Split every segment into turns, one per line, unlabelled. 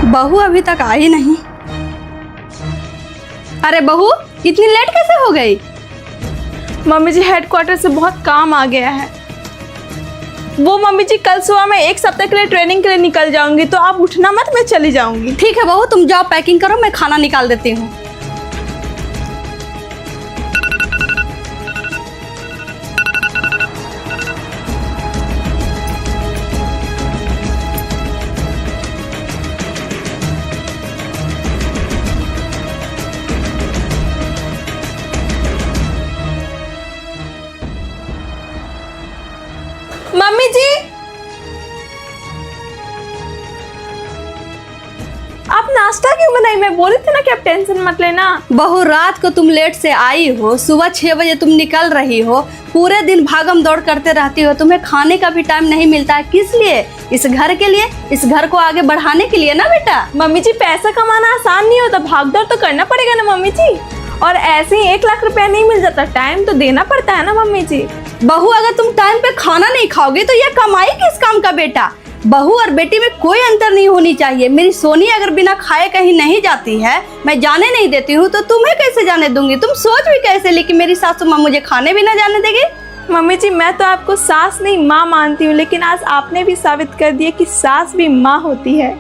बहू अभी तक आई नहीं। अरे बहू, इतनी लेट कैसे हो गई?
मम्मी जी हेडक्वार्टर से बहुत काम आ गया है। वो मम्मी जी कल सुबह मैं 1 सप्ताह के लिए ट्रेनिंग के लिए निकल जाऊंगी, तो आप उठना मत, मैं चली जाऊंगी।
ठीक है बहू, तुम जाओ पैकिंग करो, मैं खाना निकाल देती हूँ।
मम्मी जी, आप नाश्ता क्यों बनाई? मैं बोली थी ना कि आप टेंशन मत लेना।
बहू, रात को तुम लेट से आई हो, सुबह 6 बजे तुम निकल रही हो, पूरे दिन भागम दौड़ करते रहती हो, तुम्हें खाने का भी टाइम नहीं मिलता है। किस लिए? इस घर के लिए, इस घर को आगे बढ़ाने के लिए ना बेटा।
मम्मी जी, पैसा कमाना आसान नहीं होता, भाग दौड़ तो करना पड़ेगा ना मम्मी जी। और ऐसे ही 1 लाख रुपया नहीं मिल जाता, टाइम तो देना पड़ता है ना मम्मी जी।
बहू, अगर तुम टाइम पे खाना नहीं खाओगे तो यह कमाई किस काम का बेटा? बहू और बेटी में कोई अंतर नहीं होनी चाहिए। मेरी सोनी अगर बिना खाए कहीं नहीं जाती है, मैं जाने नहीं देती हूँ, तो तुम्हें कैसे जाने दूंगी? तुम सोच भी कैसे ली कि मेरी सासू माँ मुझे खाने भी ना जाने देगी?
मम्मी जी, मैं तो आपको सास नहीं माँ मानती हूँ, लेकिन आज आपने भी साबित कर दिया कि सास भी माँ होती है।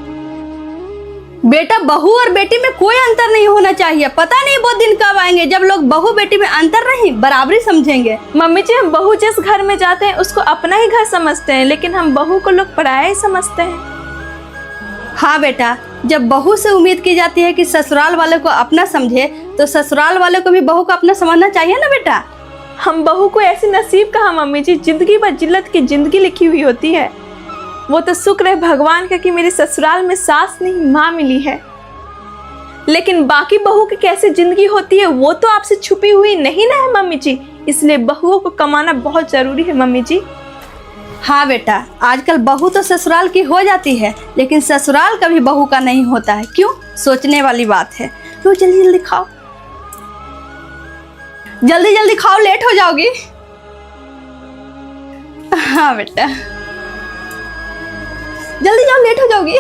बेटा, बहू और बेटी में कोई अंतर नहीं होना चाहिए। पता नहीं वो दिन कब आएंगे जब लोग बहू बेटी में अंतर नहीं, बराबरी समझेंगे।
मम्मी जी, हम बहू जिस घर में जाते हैं उसको अपना ही घर समझते हैं, लेकिन हम बहू को लोग पराया ही समझते हैं।
हाँ बेटा, जब बहू से उम्मीद की जाती है कि ससुराल वाले को अपना समझे, तो ससुराल वाले को भी बहू को अपना समझना चाहिए ना बेटा।
हम बहू को ऐसी नसीब कहा मम्मी जी, जिंदगी भर जिल्लत की जिंदगी लिखी हुई होती है। वो तो शुक्र है भगवान का कि मेरे ससुराल में सास नहीं माँ मिली है, लेकिन बाकी बहू की कैसी जिंदगी होती है वो तो आपसे छुपी हुई नहीं ना है मम्मी जी। इसलिए बहुओं को कमाना बहुत जरूरी है मम्मी जी।
हाँ बेटा, आजकल बहू तो ससुराल की हो जाती है, लेकिन ससुराल कभी बहू का नहीं होता है। क्यों? सोचने वाली बात है। तो जल्दी जल्दी खाओ, जल्दी जल्दी खाओ, लेट हो जाओगी। हाँ बेटा, जल्दी जाओ, लेट हो जाओगी।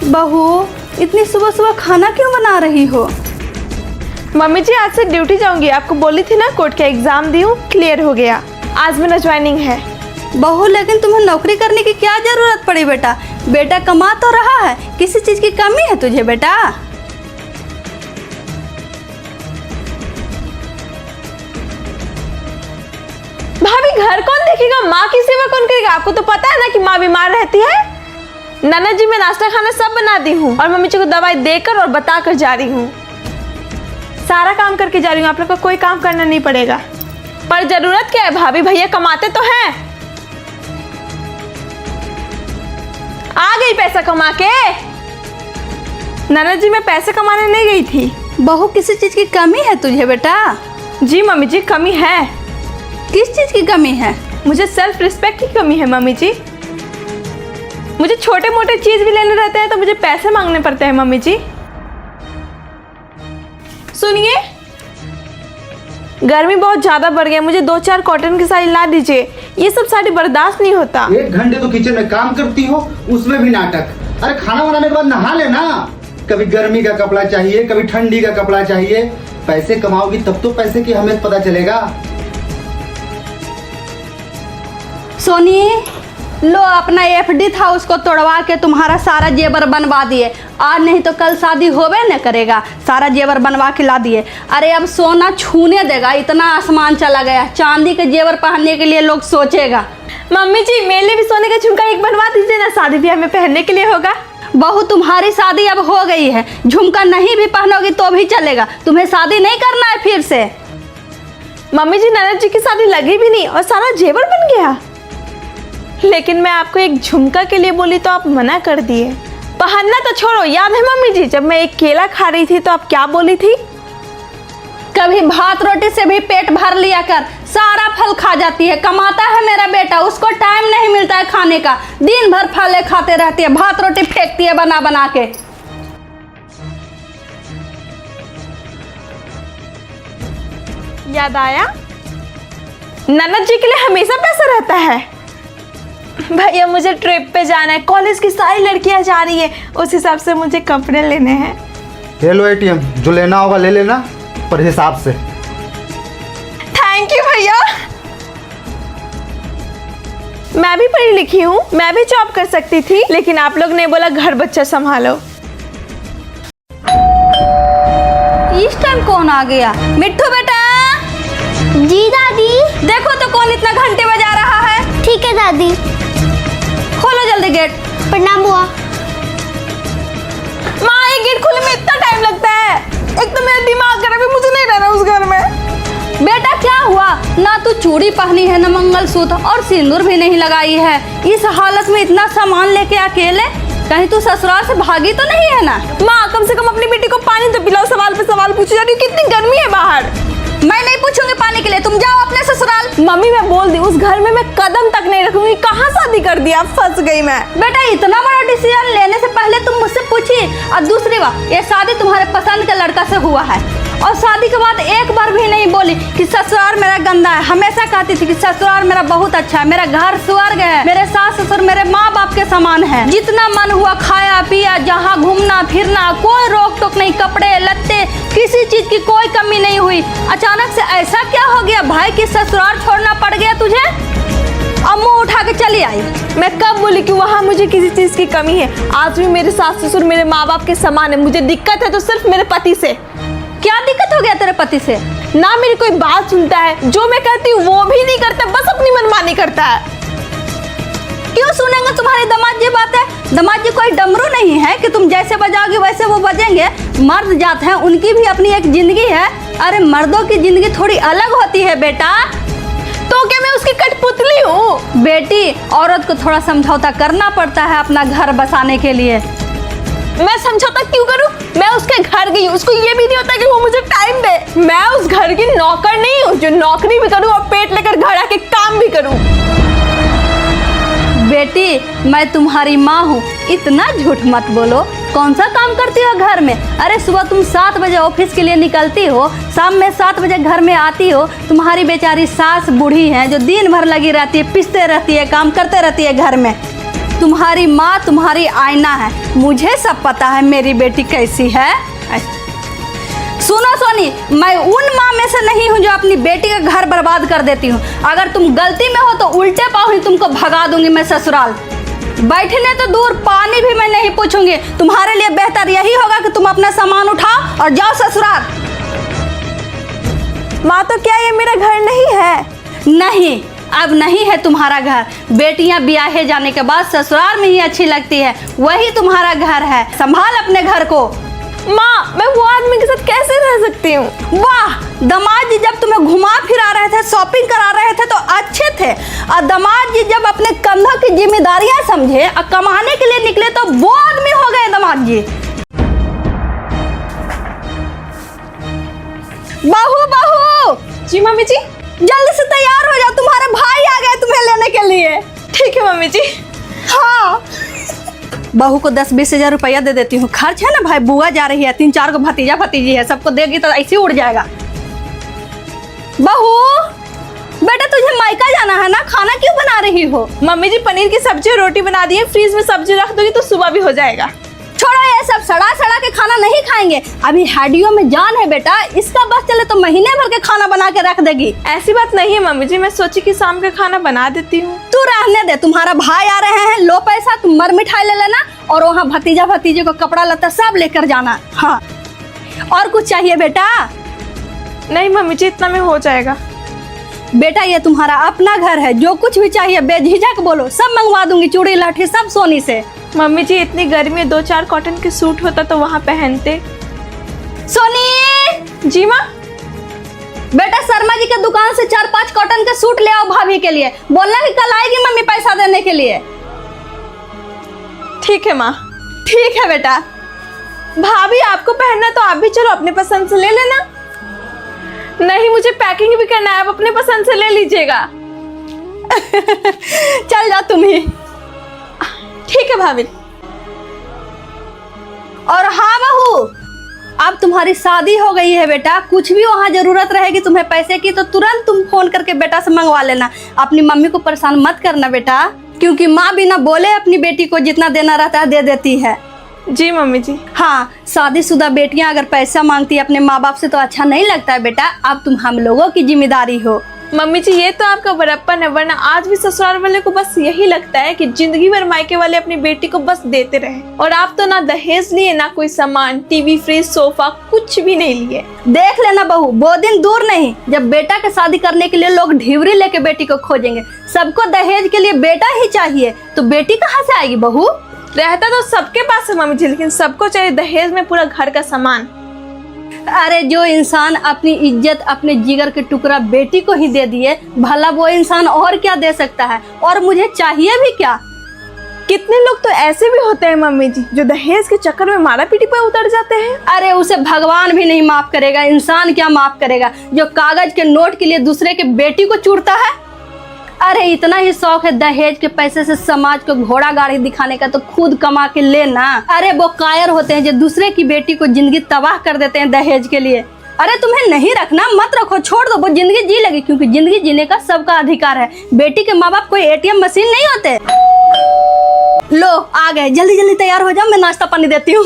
बहू, इतनी सुबह सुबह खाना क्यों बना रही हो?
मम्मी जी, आज से ड्यूटी जाऊंगी। आपको बोली थी ना, कोर्ट का एग्जाम दी हूँ, क्लियर हो गया। आज मेरा ज्वाइनिंग है।
बहू, लेकिन तुम्हें नौकरी करने की क्या जरूरत पड़ी बेटा? बेटा कमा तो रहा है, किसी चीज की कमी है तुझे बेटा?
भाभी, घर कौन देखेगा? माँ की सेवा कौन करेगा? आपको तो पता है ना कि माँ बीमार रहती है। ननद जी, मैं नाश्ता खाना सब बना दी हूँ और मम्मी जी को दवाई देकर और बताकर जा रही हूँ। सारा काम करके जा रही हूँ, आप लोग को कोई काम करना नहीं पड़ेगा। पर जरूरत क्या है भाभी, भैया कमाते तो हैं। आ गई पैसा कमा के। ननद जी, मैं पैसे कमाने नहीं गई थी।
बहू, किसी चीज की कमी है तुझे बेटा?
जी मम्मी जी, कमी है।
किस चीज की कमी है?
मुझे सेल्फ रिस्पेक्ट की कमी है मम्मी जी। मुझे छोटे मोटे चीज भी लेने रहते हैं तो मुझे पैसे मांगने पड़ते हैं मम्मी जी। सुनिए, गर्मी बहुत ज्यादा बढ़ गया, मुझे 2-4 कॉटन की साड़ी ला दीजिए। ये सब साड़ी बर्दाश्त नहीं होता।
1 घंटे तो किचन में काम करती हो, उसमें भी नाटक। अरे खाना बनाने के बाद नहा लेना। कभी गर्मी का कपड़ा चाहिए, कभी ठंडी का कपड़ा चाहिए। पैसे कमाओगी तब तो पैसे की अहमियत पता चलेगा।
सोनी, लो, अपना एफडी था उसको तोड़वा के तुम्हारा सारा जेवर बनवा दिए। आज नहीं तो कल शादी होवे न करेगा, सारा जेवर बनवा के ला दिए। अरे अब सोना छूने देगा, इतना आसमान चला गया। चांदी के जेवर पहनने के लिए लोग सोचेगा।
मम्मी जी, मेरे लिए भी सोने का झुमका एक बनवा दीजिए ना, शादी ब्याह में पहनने के लिए होगा।
बहू, तुम्हारी शादी अब हो गई है, झुमका नहीं भी पहनोगी तो भी चलेगा। तुम्हें शादी नहीं करना है फिर से।
मम्मी जी, ननद जी की शादी लगी भी नहीं और सारा जेवर बन गया। लेकिन मैं आपको एक झुमका के लिए बोली तो आप मना कर दिए। पहनना तो छोड़ो, याद है मम्मी जी, जब मैं एक केला खा रही थी तो आप क्या बोली थी?
कभी भात रोटी से भी पेट भर लिया कर, सारा फल खा जाती है। कमाता है मेरा बेटा, उसको टाइम नहीं मिलता है खाने का। दिन भर फले खाते रहती है, भात रोटी फेंकती है बना बना के।
याद आया, ननद जी के लिए हमेशा पैसा रहता है। भैया मुझे ट्रिप पे जाना है, कॉलेज की सारी लड़कियां जा रही है, उस हिसाब से मुझे कपड़े लेने हैं।
ये लो ATM, जो लेना होगा ले लेना, पर हिसाब से।
थैंक यू भैया। मैं भी पढ़ी लिखी हूँ, मैं भी जॉब कर सकती थी, लेकिन आप लोग ने बोला घर बच्चा संभालो।
इस टाइम कौन आ गया? मिट्टू बेटा।
जी दादी।
देखो तो कौन इतना घंटे बजा रहा है।
ठीक है दादी।
खोलो जल्दी गेट।
प्रणाम बुआ।
माँ ये गेट खोलने में इतना टाइम लगता है, एक तो मेरा दिमाग खराब है, मुझे नहीं रहना उस घर में।
बेटा क्या हुआ? ना तू चूड़ी पहनी है, ना मंगलसूत्र, और सिंदूर भी नहीं लगाई है। इस हालत में इतना सामान लेके अकेले, कहीं तू ससुराल से भागी तो नहीं है ना?
माँ कम से कम अपनी बेटी को पानी तो पिलाओ, सवाल पे सवाल पूछी जा रही हो, कितनी गर्मी है बाहर।
मैं नहीं पूछूंगी पानी के लिए, तुम जाओ अपने ससुराल।
मम्मी मैं बोल दी, उस घर में मैं कदम तक नहीं रखूंगी। कहाँ शादी कर दिया, फंस गई मैं।
बेटा इतना बड़ा डिसीजन लेने से पहले तुम मुझसे पूछी। और दूसरी बात, ये शादी तुम्हारे पसंद के लड़का से हुआ है, और शादी के बाद एक बार भी नहीं बोली कि ससुराल मेरा गंदा है। हमेशा कहती थी कि ससुराल मेरा बहुत अच्छा है, मेरा घर स्वर्ग है, मेरे सास ससुर मेरे माँ बाप के समान है। जितना मन हुआ खाया पिया, जहाँ घूमना फिरना, कोई रोक टोक नहीं, कपड़े लत्ते किसी चीज की कोई कमी नहीं हुई। अचानक से ऐसा क्या हो गया भाई कि ससुराल छोड़ना पड़ गया तुझे? अब मुंह उठा के चली आई।
मैं कब बोली कि वहाँ मुझे किसी चीज की कमी है? आज भी मेरे सास ससुर मेरे माँ बाप के समान है। मुझे दिक्कत है तो सिर्फ मेरे पति से।
क्या दिक्कत हो गया तेरे पति से?
ना मेरी कोई बात सुनता है, जो मैं कहती हूँ वो भी नहीं करता, बस अपनी मनमानी करता है।
क्यों सुनेंगे तुम्हारी दामाद जी बात है? दामाद जी कोई डमरू नहीं है कि तुम जैसे बजाओगे वैसे वो बजेंगे। मर्द जात हैं, उनकी भी अपनी एक जिंदगी है। अरे मर्दों की जिंदगी थोड़ी अलग होती है बेटा।
तो क्या मैं उसकी कठपुतली हूँ?
बेटी औरत को थोड़ा समझौता करना पड़ता है अपना घर बसाने के लिए।
मैं समझौता क्यों करूं? मैं उसके घर गई हूँ, उसको ये भी नहीं होता कि वो मुझे टाइम दे। मैं उस घर की नौकर नहीं हूँ जो नौकरी भी करूँ और पेट लेकर घर आके काम भी करूँ।
बेटी मैं तुम्हारी माँ हूँ, इतना झूठ मत बोलो। कौन सा काम करती हो घर में? अरे सुबह तुम 7 बजे ऑफिस के लिए निकलती हो, शाम में 7 बजे घर में आती हो। तुम्हारी बेचारी सास बूढ़ी है जो दिन भर लगी रहती है, पिसते रहती है, काम करते रहती है घर में। तुम्हारी माँ तुम्हारी आईना है, मुझे सब पता है मेरी बेटी कैसी है। सुनो सोनी, मैं उन माँ में से नहीं हूँ जो अपनी बेटी का घर बर्बाद कर देती हूँ। अगर तुम गलती में हो तो उल्टे पाँव ही तुमको भगा दूंगी मैं ससुराल। बैठने तो दूर, पानी भी मैं नहीं पूछूंगी। तुम्हारे लिए बेहतर यही होगा कि तुम अपना सामान उठाओ और जाओ ससुराल।
माँ तो क्या ये मेरा घर नहीं है?
नहीं, अब नहीं है तुम्हारा घर। बेटियां ब्याहे जाने के बाद ससुराल में ही अच्छी लगती है, वही तुम्हारा घर है। संभाल अपने घर को।
माँ मैं वो आदमी के साथ कैसे रह सकती हूँ?
वाह, दामाद जी जब तुम्हें घुमा फिरा रहे थे, शॉपिंग करा रहे थे तो अच्छे थे, और दामाद जी जब अपने कंधों की जिम्मेदारियां समझे और कमाने के लिए निकले तो वो आदमी हो गए दामाद जी। बहू बहू।
जी मम्मी जी।
जल्दी से तैयार हो जाओ, तुम्हारे भाई आ गए तुम्हें लेने के लिए।
ठीक है मम्मी जी।
हाँ, बहू को 10-20 हजार रुपया दे देती हूँ, खर्च है ना भाई। बुआ जा रही है, 3-4 को भतीजा भतीजी है, सबको देगी तो ऐसे उड़ जाएगा। बहू बेटा तुझे मायका जाना है ना, खाना क्यों बना रही हो?
मम्मी जी पनीर की सब्जी और रोटी बना दी है, फ्रीज में सब्जी रख दोगी तो सुबह भी हो जाएगा।
छोड़ो ये सब, सड़ा सड़ा के खाना नहीं खाएंगे। अभी हड्डियों में जान है बेटा, इसका बस चले तो महीने भर के खाना बना के रख देगी।
ऐसी बात नहीं है मम्मी जी, मैं सोची कि शाम का खाना बना देती हूँ।
तू रहने दे, तुम्हारा भाई आ रहे हैं, लो पैसा, तुम मर मिठाई ले लेना और वहाँ भतीजा भतीजे को कपड़ा लत्ता सब लेकर जाना। हाँ, और कुछ चाहिए बेटा?
नहीं मम्मी जी, इतना में हो जाएगा।
बेटा ये तुम्हारा अपना घर है, जो कुछ भी चाहिए बेझिझक बोलो, सब मंगवा दूंगी, चूड़ी लाठी सब सोनी से।
मम्मी जी इतनी गर्मी है, 2-4 कॉटन के सूट होता तो वहाँ पहनते।
सोनी।
जी माँ।
बेटा शर्मा जी के दुकान से 4-5 कॉटन के सूट ले आओ भाभी के लिए, बोलना कि कल आएगी मम्मी पैसा देने के लिए।
ठीक है माँ।
ठीक है बेटा।
भाभी आपको पहनना तो आप भी चलो अपने पसंद से ले लेना। नहीं मुझे पैकिंग भी करना है, आप अपने पसंद से ले लीजिएगा।
चल जा तुम ही।
ठीक है भाभी।
और हाँ बहू, अब तुम्हारी शादी हो गई है बेटा, कुछ भी वहाँ जरूरत रहेगी तुम्हें पैसे की तो तुरंत तुम फोन करके बेटा से मंगवा लेना। अपनी मम्मी को परेशान मत करना बेटा, क्योंकि माँ बिना बोले अपनी बेटी को जितना देना रहता है दे देती है।
जी मम्मी जी।
हाँ, शादीशुदा बेटियां अगर पैसा मांगती है अपने माँ बाप से तो अच्छा नहीं लगता है बेटा। अब तुम हम लोगों की जिम्मेदारी हो।
मम्मी जी ये तो आपका बड़प्पन है, वरना आज भी ससुराल वाले को बस यही लगता है कि जिंदगी भर मायके वाले अपनी बेटी को बस देते रहे। और आप तो ना दहेज लिए, ना कोई सामान, टीवी, फ्रिज, सोफा कुछ भी नहीं लिए।
देख लेना बहू, वो दिन दूर नहीं जब बेटा के शादी करने के लिए लोग ढिवरी लेके बेटी को खोजेंगे। सबको दहेज के लिए बेटा ही चाहिए, तो बेटी कहाँ से आएगी बहू?
रहता तो सबके पास है मम्मी जी, लेकिन सबको चाहिए दहेज में पूरा घर का सामान।
अरे जो इंसान अपनी इज्जत, अपने जिगर के टुकड़ा बेटी को ही दे दिए, भला वो इंसान और क्या दे सकता है? और मुझे चाहिए भी क्या?
कितने लोग तो ऐसे भी होते हैं मम्मी जी जो दहेज के चक्कर में मारा पीटी पर उतर जाते हैं।
अरे उसे भगवान भी नहीं माफ करेगा, इंसान क्या माफ करेगा जो कागज के नोट के लिए दूसरे के बेटी को चूरता है। अरे इतना ही शौक है दहेज के पैसे से समाज को घोड़ा गाड़ी दिखाने का तो खुद कमा के लेना। अरे वो कायर होते हैं जो दूसरे की बेटी को जिंदगी तबाह कर देते हैं दहेज के लिए। अरे तुम्हें नहीं रखना मत रखो, छोड़ दो, वो जिंदगी जी लेगी, क्योंकि जिंदगी जीने का सबका अधिकार है। बेटी के माँ बाप कोई ATM मशीन नहीं होते। लो आ गए, जल्दी जल्दी तैयार हो जाओ, मैं नाश्ता पानी देती हूँ।